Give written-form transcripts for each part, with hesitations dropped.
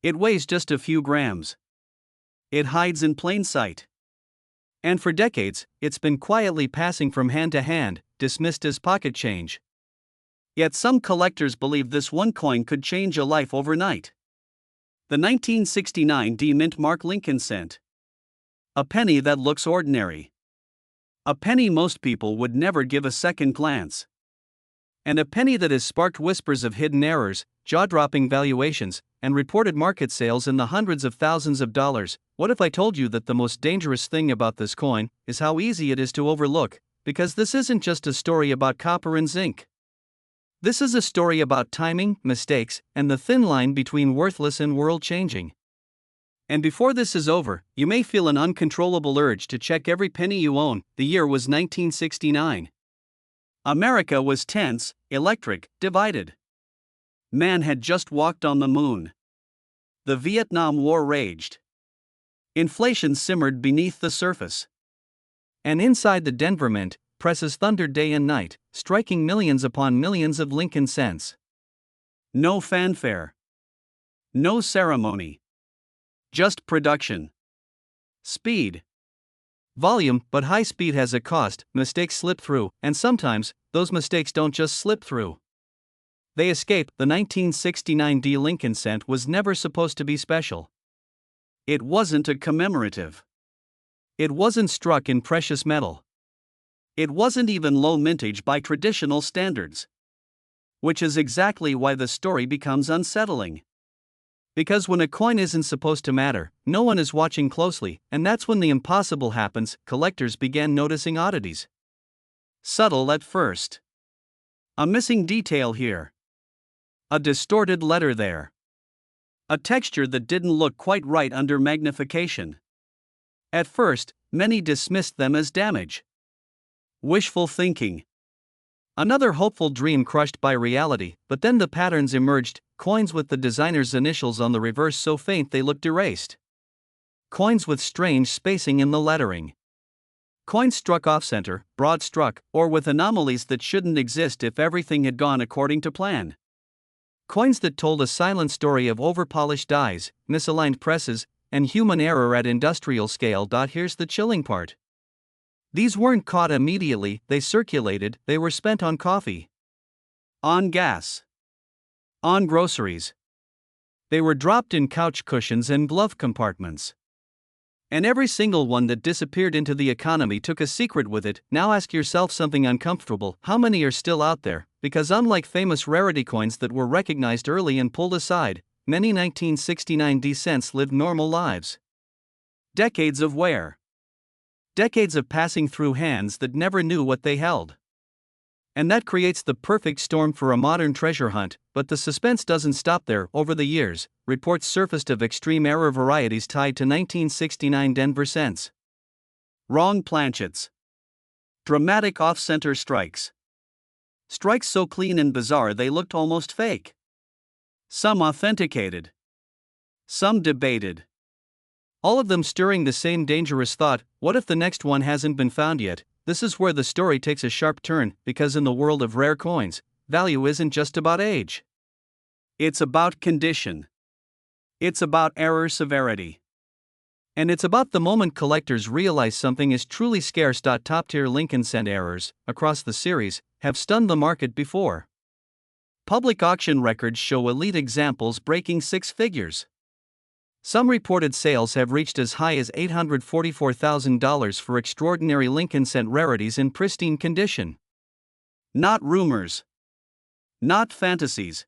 It weighs just a few grams. It hides in plain sight. And for decades, it's been quietly passing from hand to hand, dismissed as pocket change. Yet some collectors believe this one coin could change a life overnight. The 1969 D Mint Mark Lincoln cent. A penny that looks ordinary. A penny most people would never give a second glance. And a penny that has sparked whispers of hidden errors, jaw-dropping valuations, and reported market sales in the hundreds of thousands of dollars. What if I told you that the most dangerous thing about this coin is how easy it is to overlook, because this isn't just a story about copper and zinc. This is a story about timing, mistakes, and the thin line between worthless and world-changing. And before this is over, you may feel an uncontrollable urge to check every penny you own. The year was 1969. America was tense, electric, divided. Man had just walked on the moon. The Vietnam War raged. Inflation simmered beneath the surface. And inside the Denver Mint, presses thundered day and night, striking millions upon millions of Lincoln cents. No fanfare. No ceremony. Just production. Speed. Volume, but high speed has a cost. Mistakes slip through, and sometimes, those mistakes don't just slip through. They escape. The 1969 D Lincoln cent was never supposed to be special. It wasn't a commemorative. It wasn't struck in precious metal. It wasn't even low mintage by traditional standards. Which is exactly why the story becomes unsettling. Because when a coin isn't supposed to matter, no one is watching closely, and that's when the impossible happens. Collectors began noticing oddities. Subtle at first. A missing detail here. A distorted letter there. A texture that didn't look quite right under magnification. At first, many dismissed them as damage. Wishful thinking. Another hopeful dream crushed by reality, but then the patterns emerged, coins with the designer's initials on the reverse so faint they looked erased. Coins with strange spacing in the lettering. Coins struck off-center, broad-struck, or with anomalies that shouldn't exist if everything had gone according to plan. Coins that told a silent story of overpolished dies, misaligned presses, and human error at industrial scale. Here's the chilling part. These weren't caught immediately, they circulated, they were spent on coffee. On gas. On groceries. They were dropped in couch cushions and glove compartments. And every single one that disappeared into the economy took a secret with it. Now ask yourself something uncomfortable: how many are still out there? Because unlike famous rarity coins that were recognized early and pulled aside, many 1969 D cents lived normal lives. Decades of wear. Decades of passing through hands that never knew what they held. And that creates the perfect storm for a modern treasure hunt, but the suspense doesn't stop there. Over the years, reports surfaced of extreme error varieties tied to 1969 Denver cents. Wrong planchets. Dramatic off-center strikes. Strikes so clean and bizarre they looked almost fake. Some authenticated. Some debated. All of them stirring the same dangerous thought: what if the next one hasn't been found yet? This is where the story takes a sharp turn, because in the world of rare coins, value isn't just about age. It's about condition. It's about error severity. And it's about the moment collectors realize something is truly scarce. Top-tier Lincoln cent errors, across the series, have stunned the market before. Public auction records show elite examples breaking six figures. Some reported sales have reached as high as $844,000 for extraordinary Lincoln cent rarities in pristine condition. Not rumors. Not fantasies.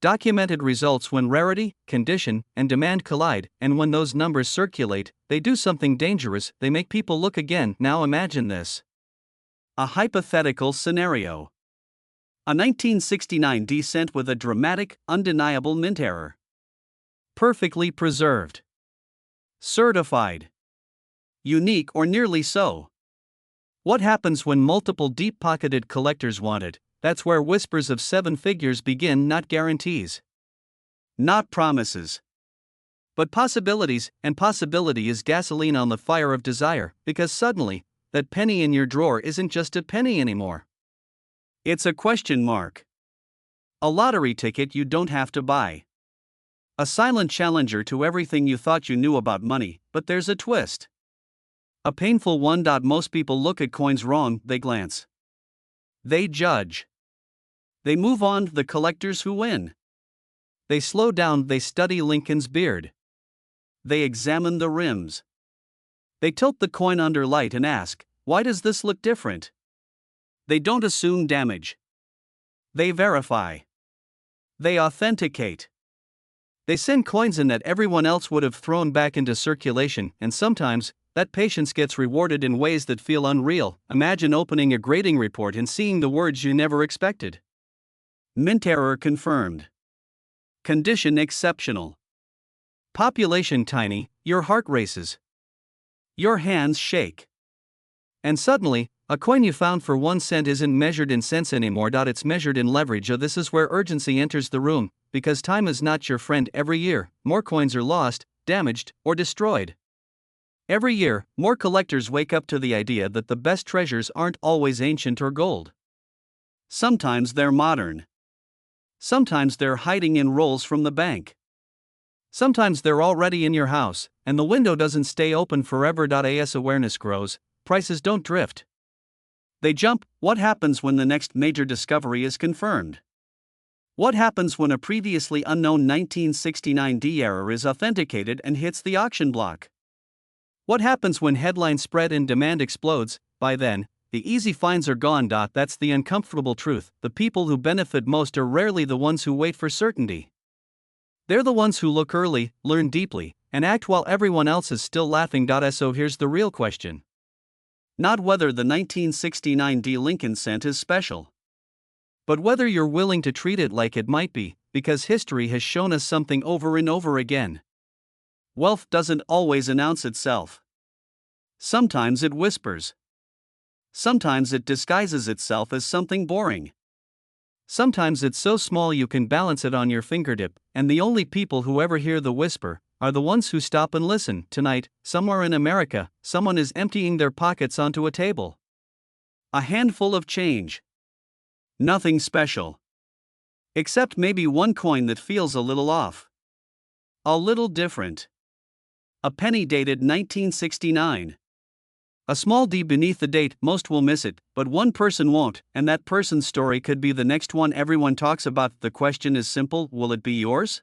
Documented results. When rarity, condition, and demand collide, and when those numbers circulate, they do something dangerous: they make people look again. Now imagine this. A hypothetical scenario. A 1969 D cent with a dramatic, undeniable mint error. Perfectly preserved. Certified. Unique or nearly so. What happens when multiple deep-pocketed collectors want it? That's where whispers of seven figures begin. Not guarantees. Not promises. But possibilities, and possibility is gasoline on the fire of desire, because suddenly, that penny in your drawer isn't just a penny anymore. It's a question mark. A lottery ticket you don't have to buy. A silent challenger to everything you thought you knew about money, but there's a twist. A painful one. Most people look at coins wrong, they glance. They judge. They move on, the collectors who win. They slow down, they study Lincoln's beard. They examine the rims. They tilt the coin under light and ask, why does this look different? They don't assume damage. They verify. They authenticate. They send coins in that everyone else would have thrown back into circulation, and sometimes, that patience gets rewarded in ways that feel unreal. Imagine opening a grading report and seeing the words you never expected. Mint error confirmed. Condition exceptional. Population tiny, your heart races. Your hands shake. And suddenly, a coin you found for 1 cent isn't measured in cents anymore. It's measured in leverage. This is where urgency enters the room, because time is not your friend. Every year, more coins are lost, damaged, or destroyed. Every year, more collectors wake up to the idea that the best treasures aren't always ancient or gold. Sometimes they're modern. Sometimes they're hiding in rolls from the bank. Sometimes they're already in your house, and the window doesn't stay open forever. As awareness grows, prices don't drift. They jump. What happens when the next major discovery is confirmed? What happens when a previously unknown 1969 D error is authenticated and hits the auction block? What happens when headlines spread and demand explodes? By then, the easy finds are gone. That's the uncomfortable truth. The people who benefit most are rarely the ones who wait for certainty. They're the ones who look early, learn deeply, and act while everyone else is still laughing. So here's the real question. Not whether the 1969 D Lincoln cent is special, but whether you're willing to treat it like it might be, because history has shown us something over and over again. Wealth doesn't always announce itself. Sometimes it whispers. Sometimes it disguises itself as something boring. Sometimes it's so small you can balance it on your fingertip, and the only people who ever hear the whisper are the ones who stop and listen. Tonight, somewhere in America, someone is emptying their pockets onto a table. A handful of change. Nothing special. Except maybe one coin that feels a little off. A little different. A penny dated 1969. A small D beneath the date. Most will miss it, but one person won't, and that person's story could be the next one everyone talks about. The question is simple: will it be yours?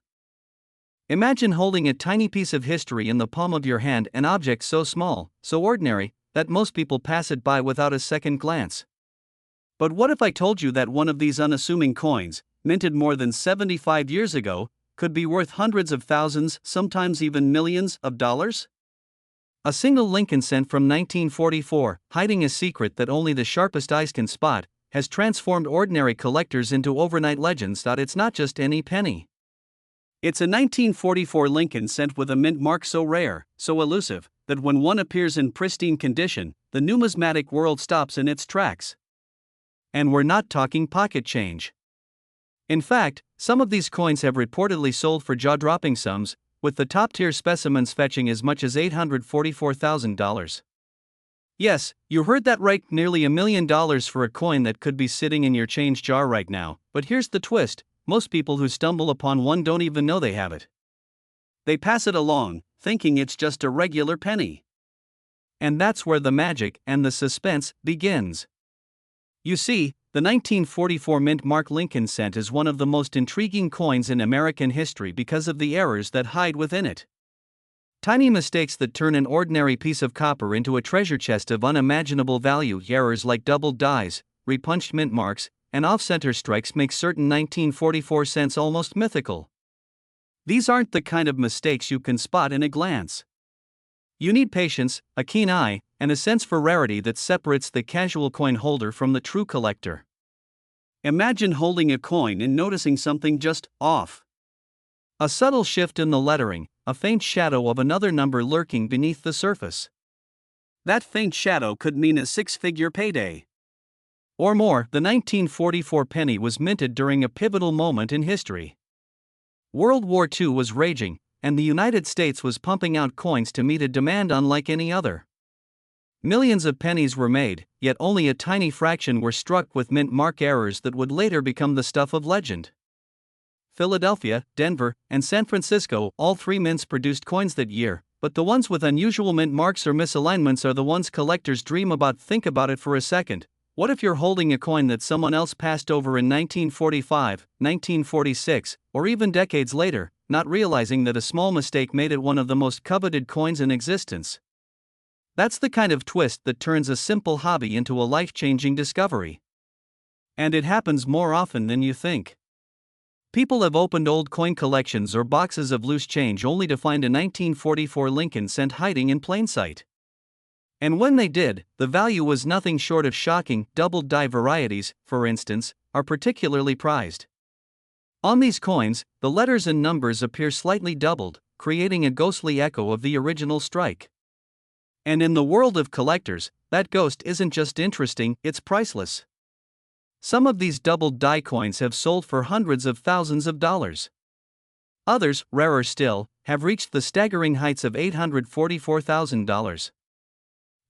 Imagine holding a tiny piece of history in the palm of your hand, an object so small, so ordinary, that most people pass it by without a second glance. But what if I told you that one of these unassuming coins, minted more than 75 years ago, could be worth hundreds of thousands, sometimes even millions of dollars? A single Lincoln cent from 1944, hiding a secret that only the sharpest eyes can spot, has transformed ordinary collectors into overnight legends. It's not just any penny. It's a 1944 Lincoln cent with a mint mark so rare, so elusive, that when one appears in pristine condition, the numismatic world stops in its tracks. And we're not talking pocket change. In fact, some of these coins have reportedly sold for jaw-dropping sums, with the top-tier specimens fetching as much as $844,000. Yes, you heard that right, nearly $1 million for a coin that could be sitting in your change jar right now. But here's the twist: most people who stumble upon one don't even know they have it. They pass it along, thinking it's just a regular penny. And that's where the magic and the suspense begins. You see, the 1944 mint mark Lincoln cent is one of the most intriguing coins in American history because of the errors that hide within it. Tiny mistakes that turn an ordinary piece of copper into a treasure chest of unimaginable value. Errors like doubled dies, repunched mint marks, and off-center strikes make certain 1944 cents almost mythical. These aren't the kind of mistakes you can spot in a glance. You need patience, a keen eye, and a sense for rarity that separates the casual coin holder from the true collector. Imagine holding a coin and noticing something just off. A subtle shift in the lettering, a faint shadow of another number lurking beneath the surface. That faint shadow could mean a six-figure payday. Or more. The 1944 penny was minted during a pivotal moment in history. World War II was raging, and the United States was pumping out coins to meet a demand unlike any other. Millions of pennies were made, yet only a tiny fraction were struck with mint mark errors that would later become the stuff of legend. Philadelphia, Denver, and San Francisco, all three mints produced coins that year, but the ones with unusual mint marks or misalignments are the ones collectors dream about. Think about it for a second. What if you're holding a coin that someone else passed over in 1945, 1946, or even decades later, not realizing that a small mistake made it one of the most coveted coins in existence? That's the kind of twist that turns a simple hobby into a life-changing discovery. And it happens more often than you think. People have opened old coin collections or boxes of loose change only to find a 1944 Lincoln cent hiding in plain sight. And when they did, the value was nothing short of shocking. Doubled die varieties, for instance, are particularly prized. On these coins, the letters and numbers appear slightly doubled, creating a ghostly echo of the original strike. And in the world of collectors, that ghost isn't just interesting, it's priceless. Some of these doubled die coins have sold for hundreds of thousands of dollars. Others, rarer still, have reached the staggering heights of $844,000.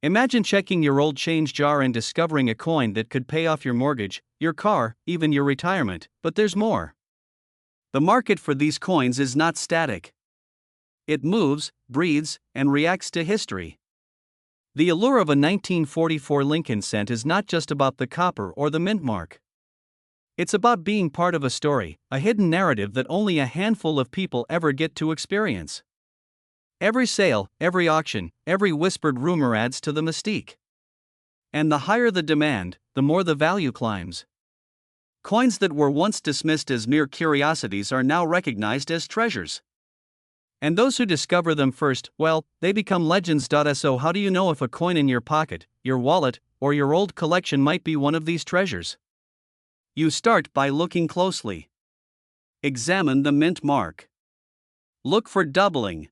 Imagine checking your old change jar and discovering a coin that could pay off your mortgage, your car, even your retirement. But there's more. The market for these coins is not static. It moves, breathes, and reacts to history. The allure of a 1944 Lincoln cent is not just about the copper or the mint mark. It's about being part of a story, a hidden narrative that only a handful of people ever get to experience. Every sale, every auction, every whispered rumor adds to the mystique. And the higher the demand, the more the value climbs. Coins that were once dismissed as mere curiosities are now recognized as treasures. And those who discover them first, well, they become legends. So how do you know if a coin in your pocket, your wallet, or your old collection might be one of these treasures? You start by looking closely. Examine the mint mark. Look for doubling.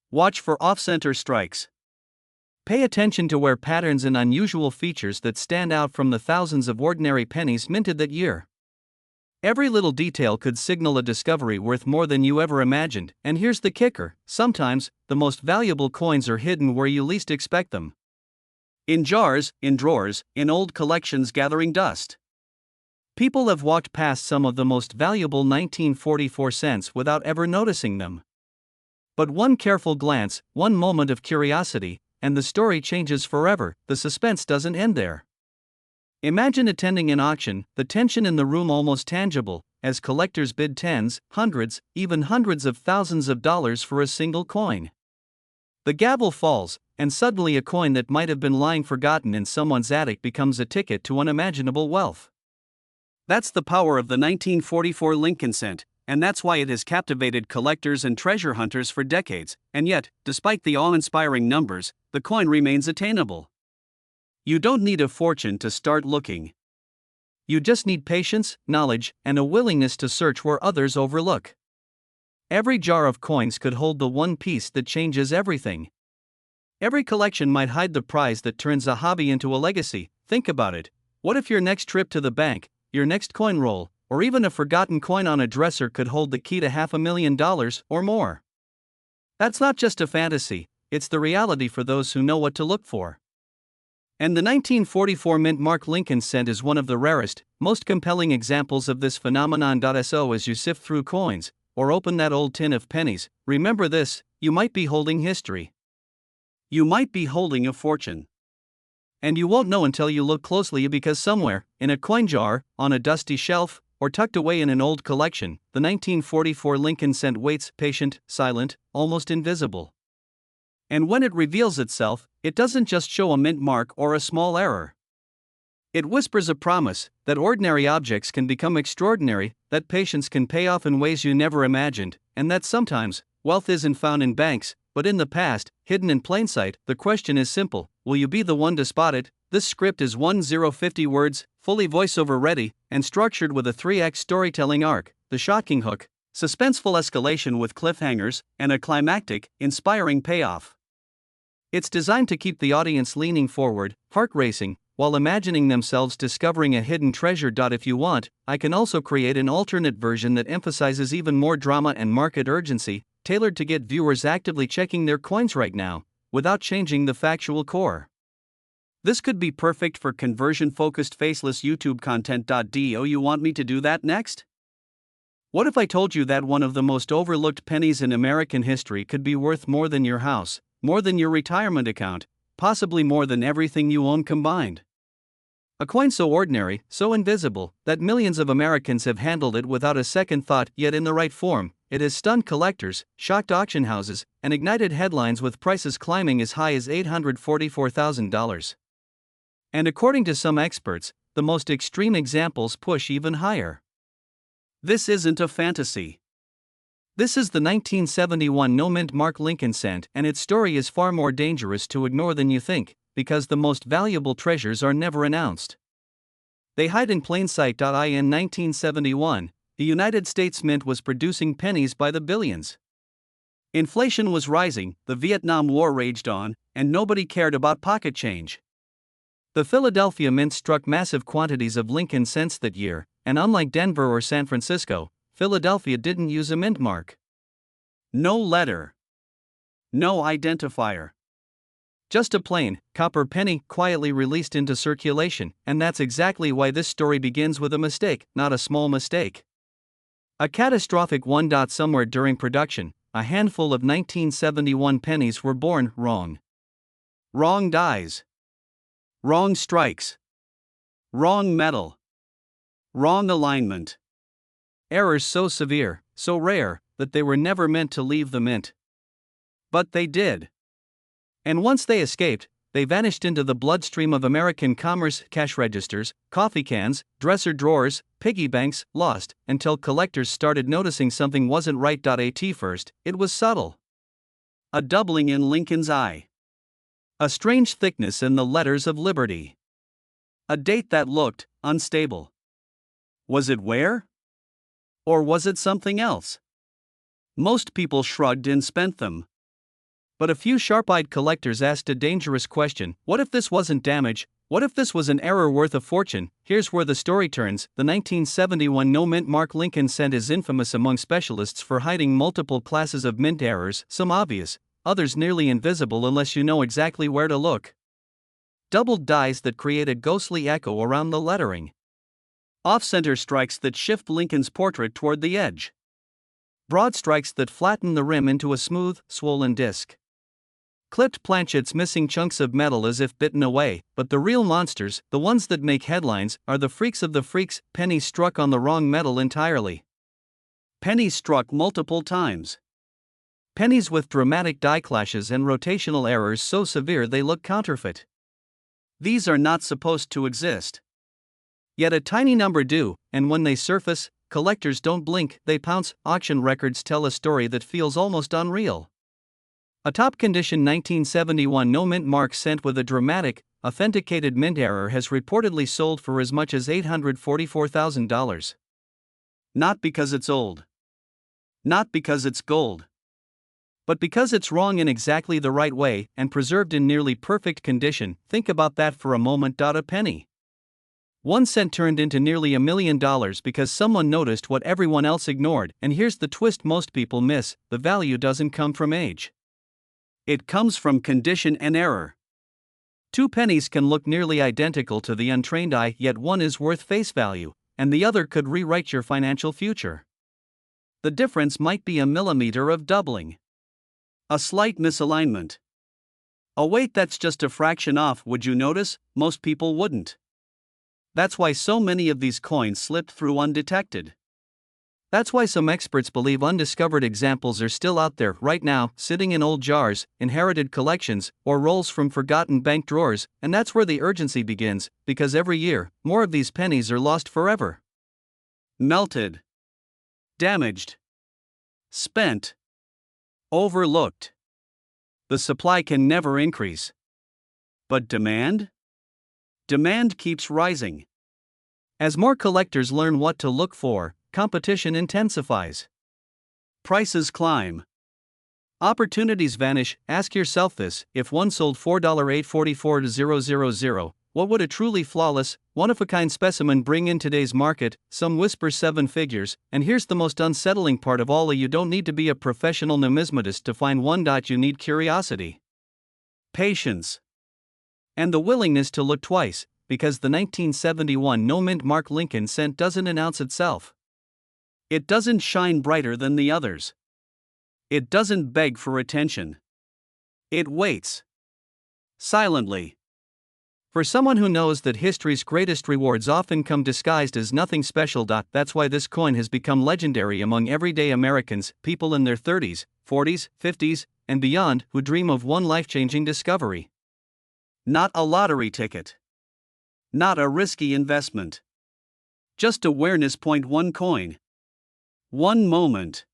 Watch for off-center strikes. Pay attention to wear patterns and unusual features that stand out from the thousands of ordinary pennies minted that year. Every little detail could signal a discovery worth more than you ever imagined, and here's the kicker: sometimes, the most valuable coins are hidden where you least expect them. In jars, in drawers, in old collections gathering dust. People have walked past some of the most valuable 1944 cents without ever noticing them. But one careful glance, one moment of curiosity, and the story changes forever. The suspense doesn't end there. Imagine attending an auction, the tension in the room almost tangible, as collectors bid tens, hundreds, even hundreds of thousands of dollars for a single coin. The gavel falls, and suddenly a coin that might have been lying forgotten in someone's attic becomes a ticket to unimaginable wealth. That's the power of the 1944 Lincoln cent, and that's why it has captivated collectors and treasure hunters for decades. And yet, despite the awe-inspiring numbers, the coin remains attainable. You don't need a fortune to start looking. You just need patience, knowledge, and a willingness to search where others overlook. Every jar of coins could hold the one piece that changes everything. Every collection might hide the prize that turns a hobby into a legacy. Think about it. What if your next trip to the bank, your next coin roll, or even a forgotten coin on a dresser could hold the key to $500,000 or more? That's not just a fantasy, it's the reality for those who know what to look for. And the 1944 mint mark Lincoln cent is one of the rarest, most compelling examples of this phenomenon. So as you sift through coins, or open that old tin of pennies, remember this: you might be holding history. You might be holding a fortune. And you won't know until you look closely, because somewhere, in a coin jar, on a dusty shelf, or tucked away in an old collection, the 1944 Lincoln cent waits, patient, silent, almost invisible. And when it reveals itself, it doesn't just show a mint mark or a small error. It whispers a promise that ordinary objects can become extraordinary, that patience can pay off in ways you never imagined, and that sometimes, wealth isn't found in banks, but in the past, hidden in plain sight. The question is simple: will you be the one to spot it? This script is 1050 words, fully voiceover ready, and structured with a 3-act storytelling arc, the shocking hook, suspenseful escalation with cliffhangers, and a climactic, inspiring payoff. It's designed to keep the audience leaning forward, heart racing, while imagining themselves discovering a hidden treasure. If you want, I can also create an alternate version that emphasizes even more drama and market urgency, tailored to get viewers actively checking their coins right now, without changing the factual core. This could be perfect for conversion-focused faceless YouTube content. Do you want me to do that next? What if I told you that one of the most overlooked pennies in American history could be worth more than your house, more than your retirement account, possibly more than everything you own combined? A coin so ordinary, so invisible, that millions of Americans have handled it without a second thought, yet in the right form, it has stunned collectors, shocked auction houses, and ignited headlines with prices climbing as high as $844,000. And according to some experts, the most extreme examples push even higher. This isn't a fantasy. This is the 1971 no-mint Mark Lincoln cent, and its story is far more dangerous to ignore than you think, because the most valuable treasures are never announced. They hide in plain sight. In 1971, the United States Mint was producing pennies by the billions. Inflation was rising, the Vietnam War raged on, and nobody cared about pocket change. The Philadelphia Mint struck massive quantities of Lincoln cents that year, and unlike Denver or San Francisco, Philadelphia didn't use a mint mark. No letter. No identifier. Just a plain, copper penny quietly released into circulation, and that's exactly why this story begins with a mistake, not a small mistake. A catastrophic one. Somewhere during production, a handful of 1971 pennies were born wrong. Wrong dies. Wrong strikes. Wrong metal. Wrong alignment. Errors so severe, so rare, that they were never meant to leave the mint. But they did. And once they escaped, they vanished into the bloodstream of American commerce. Cash registers, coffee cans, dresser drawers, piggy banks, lost, until collectors started noticing something wasn't right. At first, it was subtle. A doubling in Lincoln's eye. A strange thickness in the letters of liberty. A date that looked unstable. Was it wear? Or was it something else? Most people shrugged and spent them. But a few sharp-eyed collectors asked a dangerous question: what if this wasn't damage? What if this was an error worth a fortune? Here's where the story turns. The 1971 no-mint Mark Lincoln cent is infamous among specialists for hiding multiple classes of mint errors, some obvious, others nearly invisible unless you know exactly where to look. Doubled dies that create a ghostly echo around the lettering. Off-center strikes that shift Lincoln's portrait toward the edge. Broad strikes that flatten the rim into a smooth, swollen disc. Clipped planchets missing chunks of metal as if bitten away, but the real monsters, the ones that make headlines, are the freaks of the freaks. Pennies struck on the wrong metal entirely. Pennies struck multiple times. Pennies with dramatic die clashes and rotational errors so severe they look counterfeit. These are not supposed to exist. Yet a tiny number do, and when they surface, collectors don't blink, they pounce. Auction records tell a story that feels almost unreal. A top-condition 1971 no-mint Mark cent with a dramatic, authenticated mint error has reportedly sold for as much as $844,000. Not because it's old. Not because it's gold. But because it's wrong in exactly the right way and preserved in nearly perfect condition. Think about that for a moment. A penny. 1 cent turned into nearly $1 million because someone noticed what everyone else ignored. And here's the twist most people miss: the value doesn't come from age. It comes from condition and error. 2 pennies can look nearly identical to the untrained eye, yet one is worth face value, and the other could rewrite your financial future. The difference might be a millimeter of doubling. A slight misalignment. A weight that's just a fraction off. Would you notice? Most people wouldn't. That's why so many of these coins slipped through undetected. That's why some experts believe undiscovered examples are still out there right now, sitting in old jars, inherited collections, or rolls from forgotten bank drawers. And that's where the urgency begins, because every year, more of these pennies are lost forever. Melted. Damaged. Spent. Overlooked. The supply can never increase. But demand? Demand keeps rising. As more collectors learn what to look for, competition intensifies. Prices climb. Opportunities vanish. Ask yourself this: if one sold $4,844,000, what would a truly flawless, one-of-a-kind specimen bring in today's market? Some whisper 7 figures, and here's the most unsettling part of all: you don't need to be a professional numismatist to find one. You need curiosity, patience, and the willingness to look twice, because the 1971 no-mint Mark Lincoln cent doesn't announce itself. It doesn't shine brighter than the others. It doesn't beg for attention. It waits. Silently. For someone who knows that history's greatest rewards often come disguised as nothing special. That's why this coin has become legendary among everyday Americans, people in their 30s, 40s, 50s, and beyond who dream of one life-changing discovery. Not a lottery ticket. Not a risky investment. Just awareness. One coin. One moment.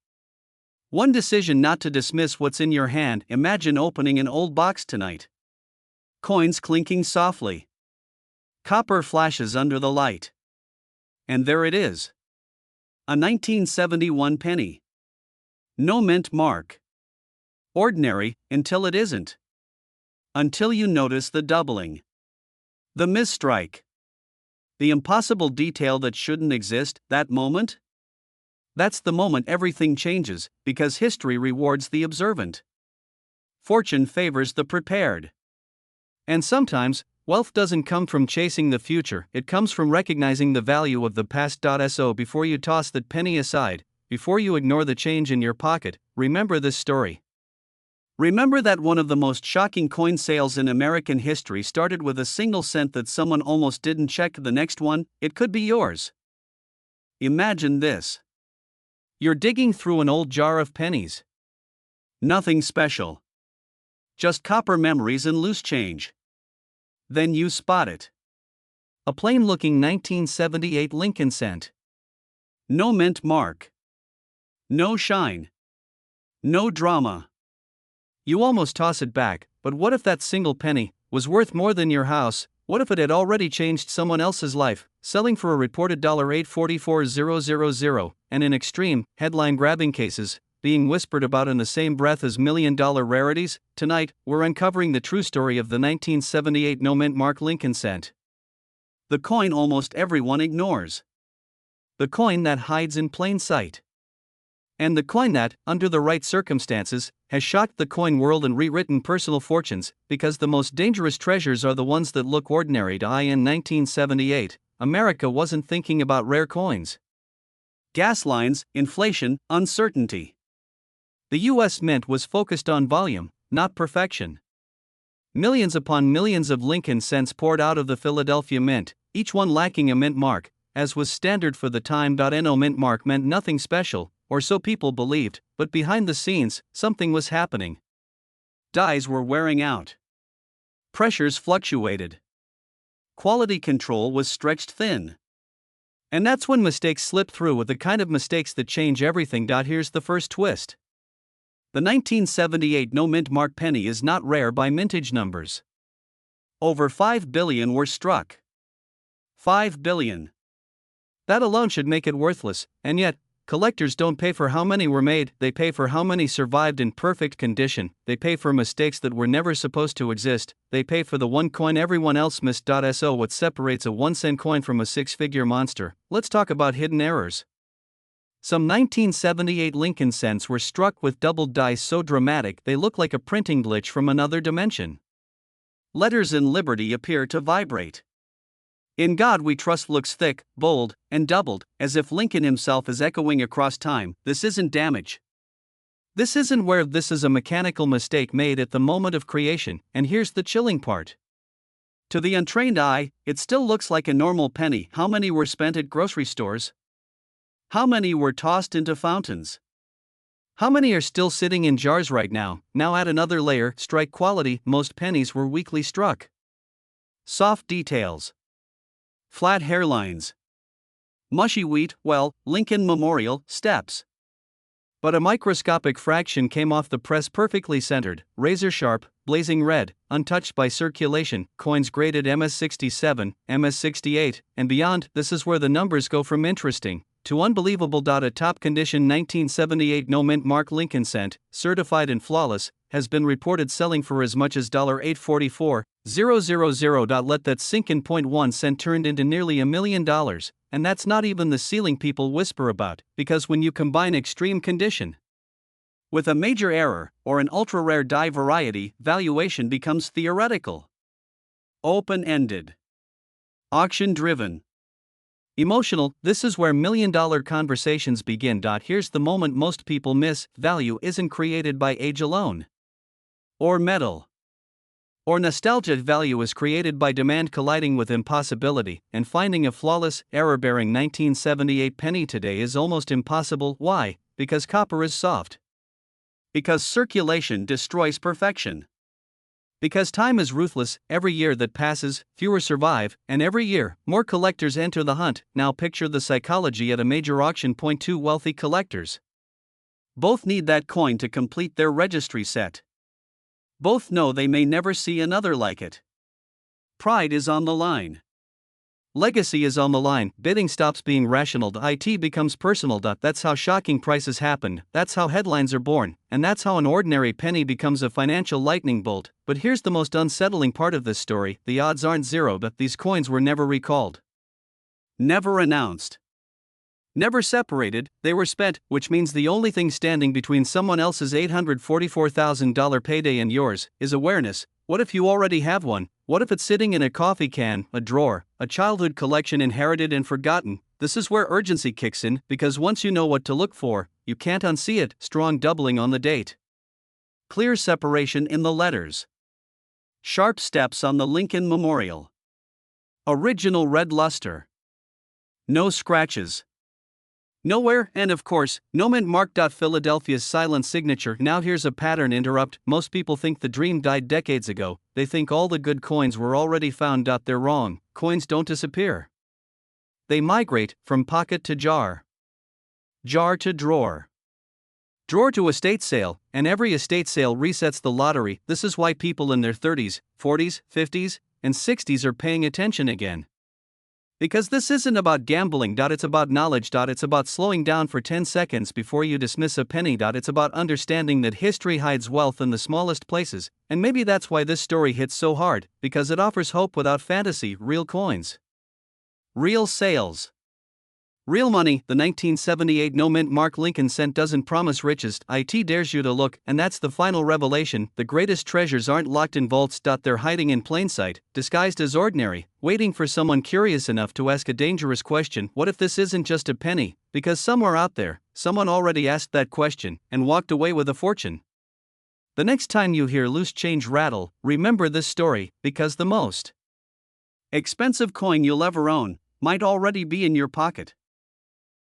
One decision not to dismiss what's in your hand. Imagine opening an old box tonight. Coins clinking softly. Copper flashes under the light. And there it is. A 1971 penny. No mint mark. Ordinary, until it isn't. Until you notice the doubling. The misstrike. The impossible detail that shouldn't exist. That moment? That's the moment everything changes, because history rewards the observant. Fortune favors the prepared. And sometimes, wealth doesn't come from chasing the future, it comes from recognizing the value of the past. So before you toss that penny aside, before you ignore the change in your pocket, remember this story. Remember that one of the most shocking coin sales in American history started with a single cent that someone almost didn't check. The next one, it could be yours. Imagine this. You're digging through an old jar of pennies. Nothing special. Just copper memories and loose change. Then you spot it. A plain-looking 1978 Lincoln cent. No mint mark. No shine. No drama. You almost toss it back, but what if that single penny was worth more than your house? What if it had already changed someone else's life, selling for a reported $844,000, and in extreme, headline-grabbing cases, being whispered about in the same breath as million-dollar rarities? Tonight, we're uncovering the true story of the 1978 no mint mark Lincoln cent. The coin almost everyone ignores. The coin that hides in plain sight. And the coin that, under the right circumstances, has shocked the coin world and rewritten personal fortunes, because the most dangerous treasures are the ones that look ordinary. In 1978, America wasn't thinking about rare coins. Gas lines, inflation, uncertainty. The U.S. Mint was focused on volume, not perfection. Millions upon millions of Lincoln cents poured out of the Philadelphia Mint, each one lacking a mint mark, as was standard for the time. No mint mark meant nothing special, or so people believed, but behind the scenes, something was happening. Dies were wearing out. Pressures fluctuated. Quality control was stretched thin. And that's when mistakes slip through, with the kind of mistakes that change everything. Here's the first twist. The 1978 no mint mark penny is not rare by mintage numbers. Over 5 billion were struck. 5 billion. That alone should make it worthless, and yet, collectors don't pay for how many were made, they pay for how many survived in perfect condition, they pay for mistakes that were never supposed to exist, they pay for the one coin everyone else missed. So what separates a 1-cent coin from a six-figure monster? Let's talk about hidden errors. Some 1978 Lincoln cents were struck with doubled dice so dramatic they look like a printing glitch from another dimension. Letters in Liberty appear to vibrate. In God We Trust looks thick, bold, and doubled, as if Lincoln himself is echoing across time. This isn't damage. This isn't wear. This is a mechanical mistake made at the moment of creation, and here's the chilling part. To the untrained eye, it still looks like a normal penny. How many were spent at grocery stores? How many were tossed into fountains? How many are still sitting in jars right now? Now add another layer, strike quality. Most pennies were weakly struck. Soft details. Flat hairlines. Mushy wheat, well, Lincoln Memorial, steps. But a microscopic fraction came off the press perfectly centered, razor sharp, blazing red, untouched by circulation. Coins graded MS67, MS68, and beyond. This is where the numbers go from interesting to unbelievable. A top condition 1978 no mint mark Lincoln cent, certified and flawless, has been reported selling for as much as $844,000. Let that sink in. 1 cent turned into nearly $1 million, and that's not even the ceiling people whisper about, because when you combine extreme condition with a major error, or an ultra-rare die variety, valuation becomes theoretical. Open-ended. Auction-driven. Emotional, this is where million-dollar conversations begin. Here's the moment most people miss: value isn't created by age alone, or metal, or nostalgia. Value is created by demand colliding with impossibility, and finding a flawless, error-bearing 1978 penny today is almost impossible. Why? Because copper is soft. Because circulation destroys perfection. Because time is ruthless. Every year that passes, fewer survive, and every year, more collectors enter the hunt. Now picture the psychology at a major auction. Two wealthy collectors. Both need that coin to complete their registry set. Both know they may never see another like it. Pride is on the line. Legacy is on the line. Bidding stops being rational. It becomes personal. That's how shocking prices happen, that's how headlines are born, and that's how an ordinary penny becomes a financial lightning bolt. But here's the most unsettling part of this story: the odds aren't zero, but these coins were never recalled, never announced, never separated. They were spent, which means the only thing standing between someone else's $844,000 payday and yours is awareness. What if you already have one? What if it's sitting in a coffee can, a drawer, a childhood collection inherited and forgotten? This is where urgency kicks in, because once you know what to look for, you can't unsee it. Strong doubling on the date. Clear separation in the letters. Sharp steps on the Lincoln Memorial. Original red luster. No scratches. Nowhere, and of course, no mint mark. Philadelphia's silent signature. Now here's a pattern interrupt. Most people think the dream died decades ago. They think all the good coins were already found. They're wrong. Coins don't disappear. They migrate from pocket to jar, jar to drawer, drawer to estate sale, and every estate sale resets the lottery. This is why people in their 30s, 40s, 50s, and 60s are paying attention again. Because this isn't about gambling. It's about knowledge. It's about slowing down for 10 seconds before you dismiss a penny. It's about understanding that history hides wealth in the smallest places, and maybe that's why this story hits so hard, because it offers hope without fantasy. Real coins. Real sales. Real money. The 1978 no mint mark Lincoln cent doesn't promise riches. It dares you to look, and that's the final revelation. The greatest treasures aren't locked in vaults. They're hiding in plain sight, disguised as ordinary, waiting for someone curious enough to ask a dangerous question. What if this isn't just a penny? Because somewhere out there, someone already asked that question and walked away with a fortune. The next time you hear loose change rattle, remember this story, because the most expensive coin you'll ever own might already be in your pocket.